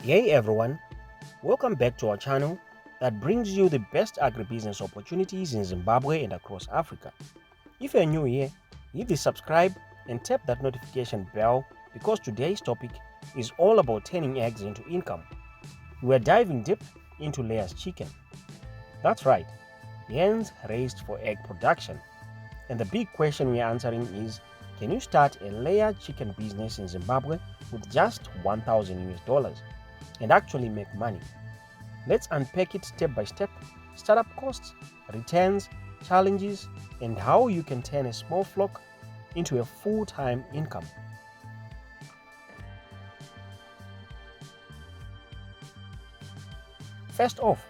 Hey everyone, welcome back to our channel that brings you the best agribusiness opportunities in Zimbabwe and across Africa. If you're new here, hit the subscribe and tap that notification bell because today's topic is all about turning eggs into income. We're diving deep into layers chicken. That's right, hens raised for egg production. And the big question we're answering is, can you start a layer chicken business in Zimbabwe with just $1,000 and actually make money? Let's unpack it step by step: startup costs, returns, challenges, and how you can turn a small flock into a full-time income. First off,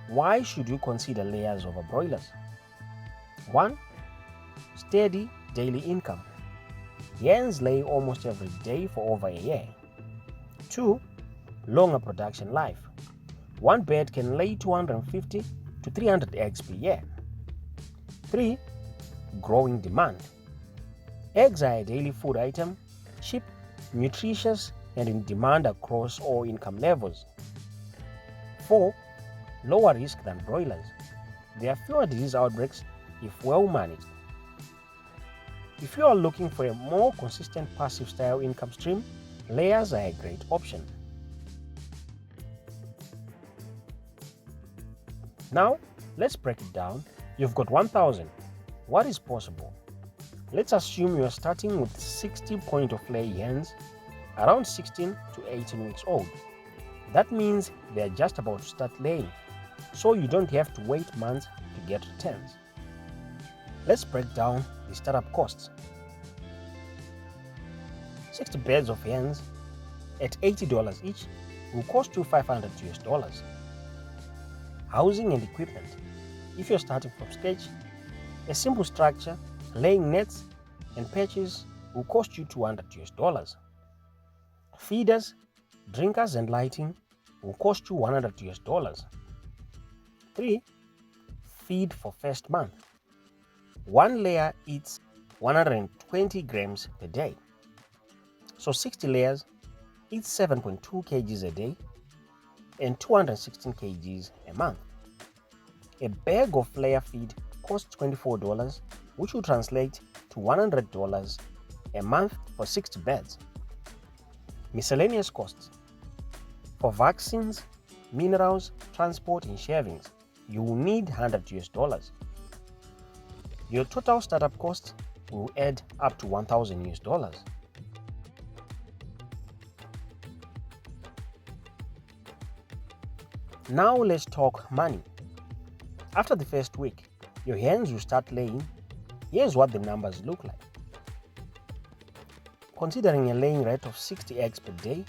why should you consider layers over broilers? 1. Steady daily income. Hens lay almost every day for over a year. 2. Longer production life. One bird can lay 250 to 300 eggs per year. 3. Growing demand. Eggs are a daily food item, cheap, nutritious, and in demand across all income levels. 4. Lower risk than broilers. There are fewer disease outbreaks if well managed. If you are looking for a more consistent passive style income stream, layers are a great option. Now, let's break it down. You've got 1,000. What is possible? Let's assume you are starting with 60 point of lay hens, around 16 to 18 weeks old. That means they are just about to start laying, so you don't have to wait months to get returns. Let's break down the startup costs. 60 beds of hens at $80 each will cost you $500. Housing and equipment. If you're starting from scratch, a simple structure, laying nets and patches will cost you $200. Feeders, drinkers and lighting will cost you $100. 3. Feed for first month. One layer eats 120 grams per day. So 60 layers eats 7.2 kgs a day and 216 kgs a month. A bag of layer feed costs $24, which will translate to $100 a month for 60 beds. Miscellaneous costs. For vaccines, minerals, transport, and shavings, you will need $100. Your total startup cost will add up to $1,000. Now let's talk money. After the first week, your hens will start laying. Here's what the numbers look like. Considering a laying rate of 60 eggs per day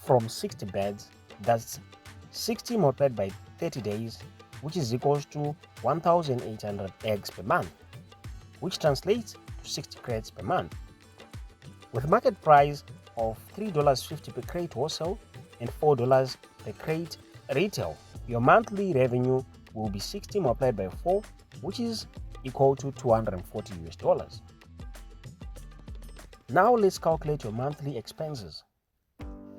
from 60 beds, that's 60 multiplied by 30 days, which is equals to 1,800 eggs per month, which translates to 60 crates per month. With market price of $3.50 per crate wholesale and $4 per crate retail, your monthly revenue will be 60 multiplied by 4, which is equal to $240. Now let's calculate your monthly expenses.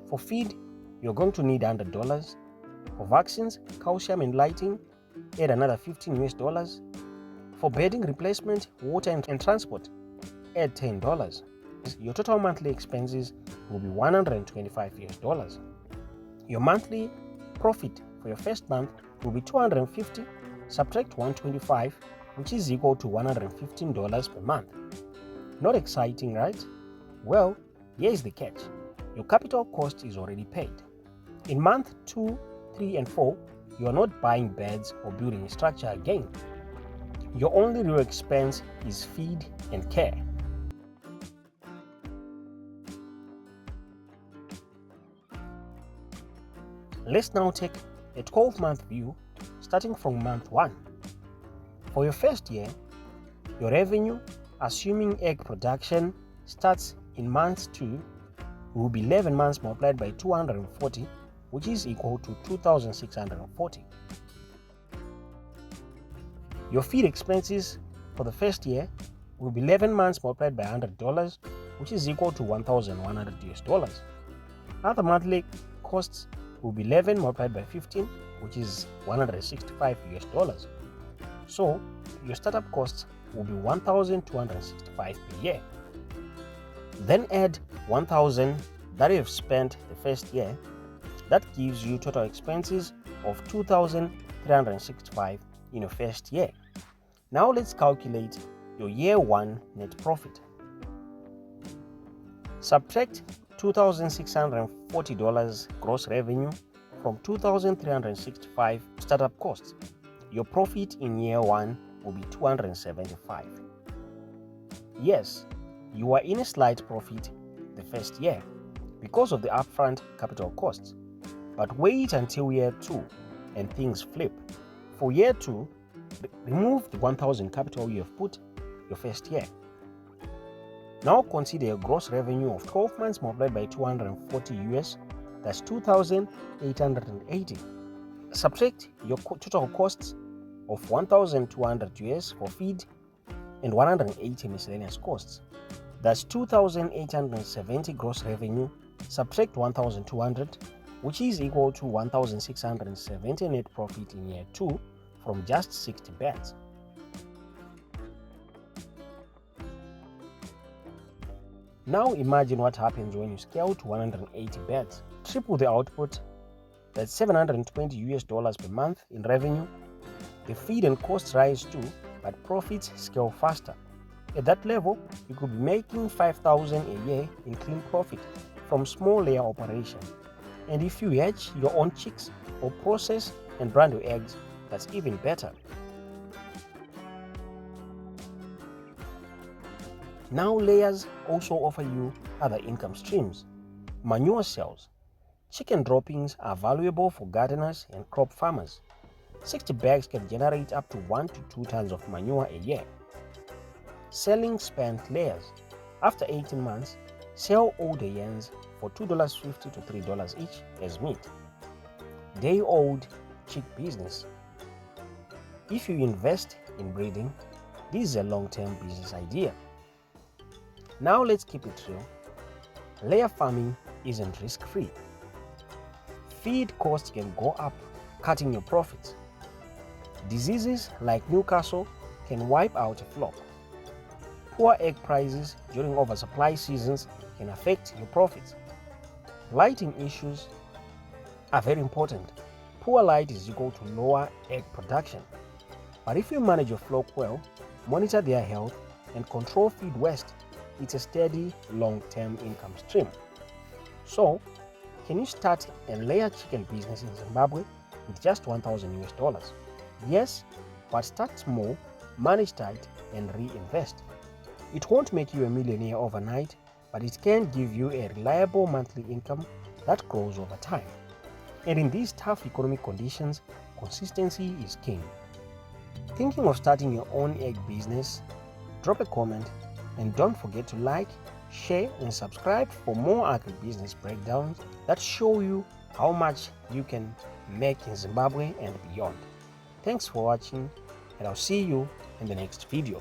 For feed, you're going to need $100. For vaccines, calcium and lighting, add another $15. For bedding replacement, water and transport, add $10. Your total monthly expenses will be $125. Your monthly profit for your first month will be $250, subtract $125, which is equal to $115 per month. Not exciting, right? Well, here's the catch. Your capital cost is already paid. In month 2, 3, and 4, you are not buying beds or building a structure again. Your only real expense is feed and care. Let's now take a 12-month view starting from month 1. For your first year, your revenue, assuming egg production starts in month 2, will be 11 months multiplied by 240, which is equal to 2,640. Your feed expenses for the first year will be 11 months multiplied by $100, which is equal to $1,100. Other monthly costs will be 11 multiplied by 15, which is $165. So your startup costs will be $1,265 per year. Then add $1,000 that you have spent the first year. That gives you total expenses of $2,365 in your first year. Now let's calculate your year 1 net profit. Subtract $2,640 gross revenue from $2,365 startup costs. Your profit in year 1 will be $275. Yes, you are in a slight profit the first year because of the upfront capital costs. But wait until year 2 and things flip. For year 2, remove the $1,000 capital you have put your first year. Now consider a gross revenue of 12 months multiplied by 240 US, that's 2,880. Subtract your total costs of 1,200 US for feed and 180 miscellaneous costs. That's 2,870 gross revenue. Subtract 1,200, which is equal to 1,670 net profit in year 2 from just 60 beds. Now imagine what happens when you scale to 180 beds. Triple the output, that's $720 per month in revenue. The feed and costs rise too, but profits scale faster. At that level, you could be making $5,000 a year in clean profit from small layer operation. And if you hatch your own chicks or process and brand your eggs, that's even better. Now layers also offer you other income streams. Manure sales. Chicken droppings are valuable for gardeners and crop farmers. 60 bags can generate up to 1 to 2 tons of manure a year. Selling spent layers. After 18 months, sell older hens for $2.50 to $3 each as meat. Day-old chick business. If you invest in breeding, this is a long-term business idea. Now let's keep it real. Layer farming isn't risk-free. Feed costs can go up, cutting your profits. Diseases like Newcastle can wipe out a flock. Poor egg prices during oversupply seasons can affect your profits. Lighting issues are very important. Poor light is equal to lower egg production. But if you manage your flock well, monitor their health, and control feed waste, it's a steady, long-term income stream. So, can you start a layer chicken business in Zimbabwe with just $1,000? Yes, but start small, manage tight, and reinvest. It won't make you a millionaire overnight, but it can give you a reliable monthly income that grows over time. And in these tough economic conditions, consistency is king. Thinking of starting your own egg business? Drop a comment and don't forget to like, share, and subscribe for more agribusiness breakdowns that show you how much you can make in Zimbabwe and beyond. Thanks for watching, and I'll see you in the next video.